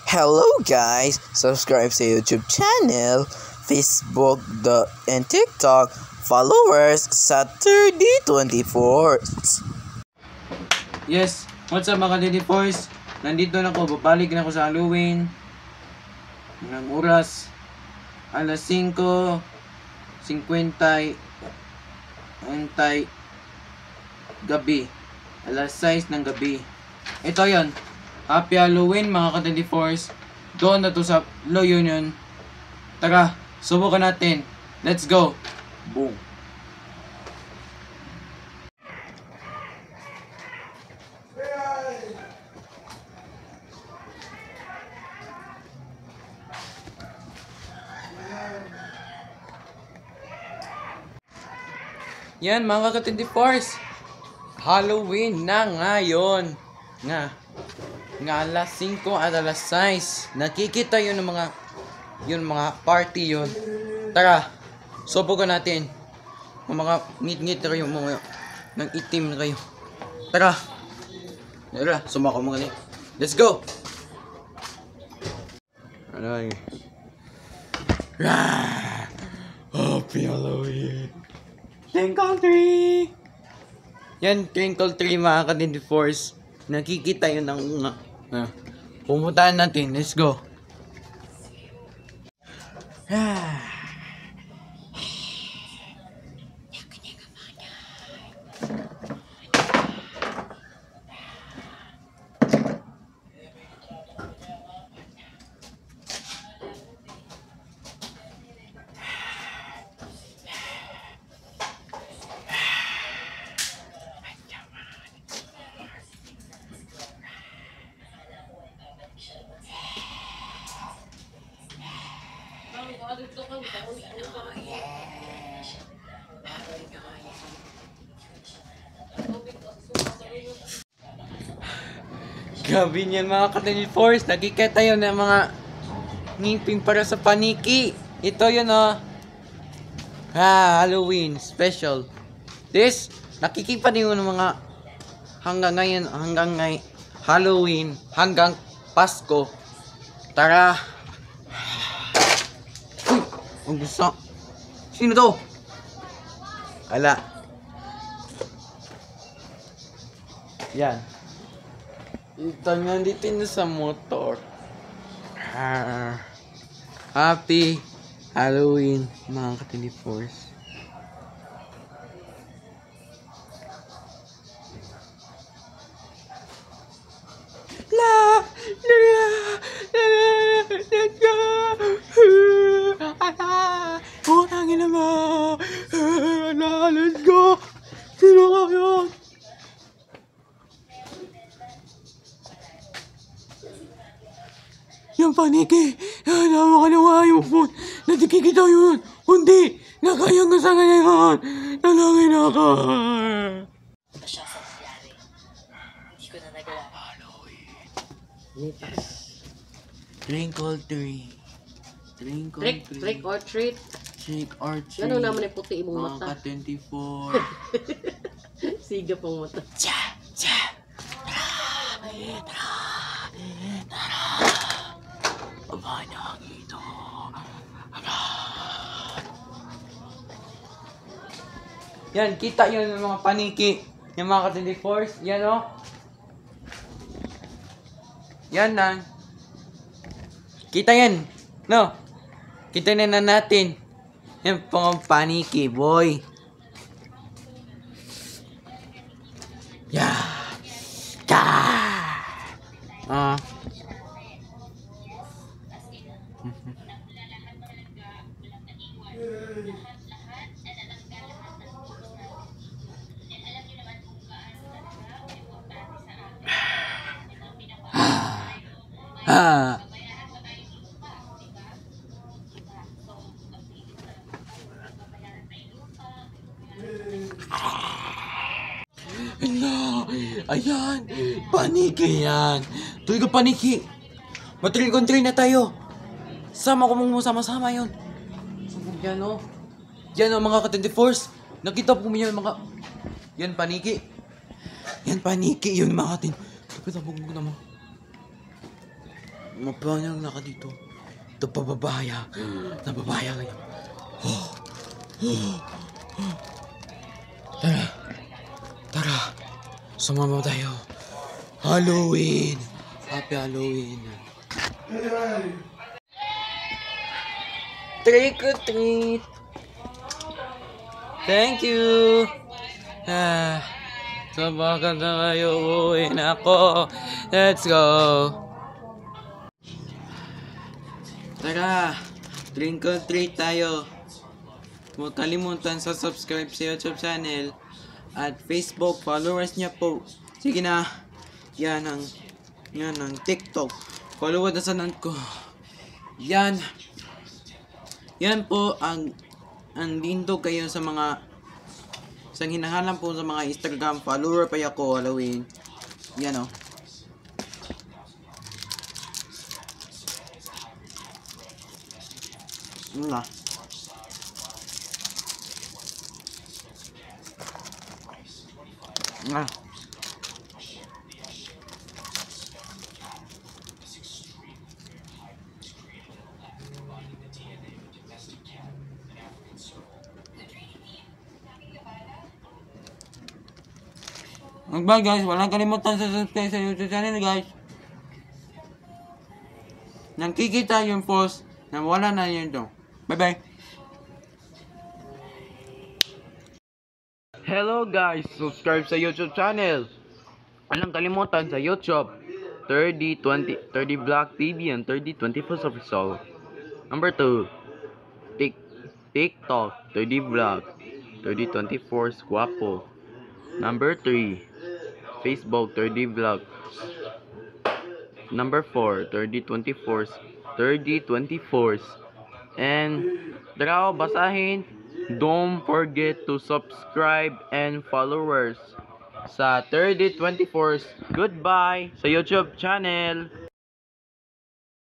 Hello guys! Subscribe sa YouTube channel, Facebook, and TikTok. Followers sa 3024. Yes, what's up mga Daddy Force? Nandito na ako, babalik na ako sa Halloween. Ng oras, alas 5:50 gabi. Alas 6 ng gabi. Ito yon. Happy Halloween mga ka-Daddy Force. Doon na to sa Law Union. Tara, subukan natin. Let's go. Boom. Yan mga ka-Daddy Force. Halloween na ngayon. Nga alas 5 at alas 6. Nakikita yun ng mga party yun. Tara, subukan natin. Kung mga ngit-ngit kayo, mga nang itim na kayo. Tara, sumako mga ni. Let's go! Ano yun? Happy Halloween! Twinkle Tree! Yan, Twinkle Tree mga ka-Daddy Force. Nakikita yun ng pumuntahan natin. Let's go. Grabe niyan mga ka-Daddy Force. Nakikita yun ng mga ngipin para sa paniki. Ito yun Halloween special. This, nakikipa din yun ng mga hanggang Halloween, hanggang Pasko. Tara. Uy, ang gusto. Sino to? Ala. Yan. Ito nga dito na sa motor. Happy Halloween mga ka-Daddy Force. Let's go! Putangin naman! Let's go! Sino ka yun? Yung paniki! Nawa ka nawa yung phone! Natikikita yun! Hindi! Nakayang ka sa ngayon! Nalangin ako! Ito siya sa nangyari. Hindi ko na nagawa. Halloween. Lipas. Twinkle Tree. Trick or treat. Trick or treat. Ano naman yung puti imong mata? Mga 24. Siga pang mata. Abanang ito. Yan, kita yun ng mga paniki. Yung mga ka-Daddy Force. Yan Yan lang. Kita yan. No? Kita na natin. Yan pang paniki, boy. Yeah. Ayan, paniki yan. Tuloy ka paniki. Matril-contril na tayo. Sama ko mong sama-sama yun. Yan mga ka-Daddy Force. Nakita po mo yan mga... Yan paniki. Yan paniki yun mga atin. Sabog mo naman. Mapanyang na ka dito. Ito pababaya. Nababaya kayo. Tara. Tara. Sumama tayo. Halloween. Happy Halloween. Trick or treat. Thank you. Sabakan na kayo. Uwi na ako. Let's go. Tara. Drink or treat tayo. Huwag kalimutan sa subscribe sa YouTube channel at Facebook followers niya po. Sige na. Yan ang TikTok. Follow na sa ko. Yan. Yan po ang dindog kayo sa mga hinahanap po sa mga Instagram follower pa ako Halloween. Yan o. Wala. Bye guys, walang kalimutan sa subscribe sa YouTube channel guys. Nang kikita yung post, na wala na yun doon. Bye bye. Hello guys, subscribe sa YouTube channel. Walang kalimutan sa YouTube 30 Vlog TV and 21st official. Number 2, TikTok 30 Vlog 24 Guapo. Number 3, Facebook 30 Vlog. Number 4, 24. And tara basahin. Don't forget to subscribe and followers sa 24. Goodbye sa YouTube channel.